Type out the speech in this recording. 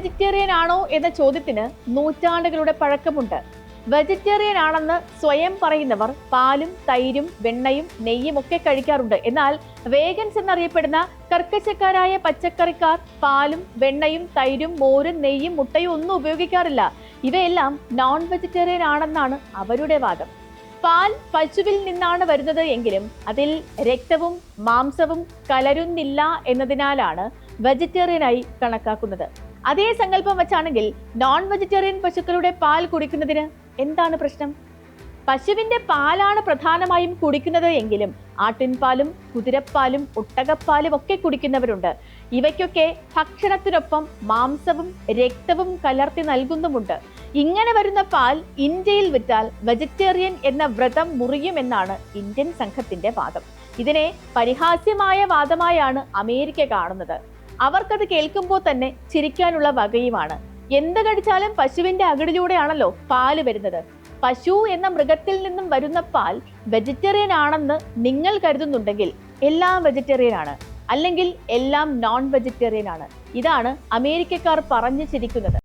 Vegetarian ആണോ എന്ന ചോദ്യത്തിന് നൂറ്റാണ്ടുകളുടെ പഴക്കമുണ്ട്. വെജിറ്റേറിയൻ ആണെന്ന് സ്വയം പറയുന്നവർ പാലും തൈരും വെണ്ണയും നെയ്യും ഒക്കെ കഴിക്കാറുണ്ട്. എന്നാൽ വേഗൻസ് എന്നറിയപ്പെടുന്ന കർക്കശക്കാരായ പച്ചക്കറിക്കാർ പാലും വെണ്ണയും തൈരും മോരും നെയ്യും മുട്ടയും ഒന്നും ഉപയോഗിക്കാറില്ല. ഇവയെല്ലാം നോൺ വെജിറ്റേറിയൻ ആണെന്നാണ് അവരുടെ വാദം. പാൽ പശുവിൽ നിന്നാണ് വരുന്നത് എങ്കിലും അതിൽ രക്തവും മാംസവും കലരുന്നില്ല എന്നതിനാലാണ് വെജിറ്റേറിയനായി കണക്കാക്കുന്നത്. അതേ സങ്കല്പം വച്ചാണെങ്കിൽ നോൺ വെജിറ്റേറിയൻ പശുക്കളുടെ പാൽ കുടിക്കുന്നതിന് എന്താണ് പ്രശ്നം? പശുവിന്റെ പാലാണ് പ്രധാനമായും കുടിക്കുന്നത് എങ്കിലും ആട്ടിൻപാലും കുതിരപ്പാലും ഒട്ടകപ്പാലും ഒക്കെ കുടിക്കുന്നവരുണ്ട്. ഇവയ്ക്കൊക്കെ ഭക്ഷണത്തിനൊപ്പം മാംസവും രക്തവും കലർത്തി നൽകുന്നുമുണ്ട്. ഇങ്ങനെ വരുന്ന പാൽ ഇന്ത്യയിൽ വിറ്റാൽ വെജിറ്റേറിയൻ എന്ന വ്രതം മുറിയുമെന്നാണ് ഇന്ത്യൻ സംഘത്തിന്റെ വാദം. ഇതിനെ പരിഹാസ്യമായ വാദമായാണ് അമേരിക്ക കാണുന്നത്. അവർക്കത് കേൾക്കുമ്പോൾ തന്നെ ചിരിക്കാനുള്ള വകയുമാണ്. എന്ത് കഴിച്ചാലും പശുവിന്റെ അകിടിലൂടെയാണല്ലോ പാല് വരുന്നത്. പശു എന്ന മൃഗത്തിൽ നിന്നും വരുന്ന പാൽ വെജിറ്റേറിയൻ ആണെന്ന് നിങ്ങൾ കരുതുന്നുണ്ടെങ്കിൽ എല്ലാം വെജിറ്റേറിയൻ ആണ്, അല്ലെങ്കിൽ എല്ലാം നോൺ വെജിറ്റേറിയൻ ആണ്. ഇതാണ് അമേരിക്കക്കാർ പറഞ്ഞു ചിരിക്കുന്നത്.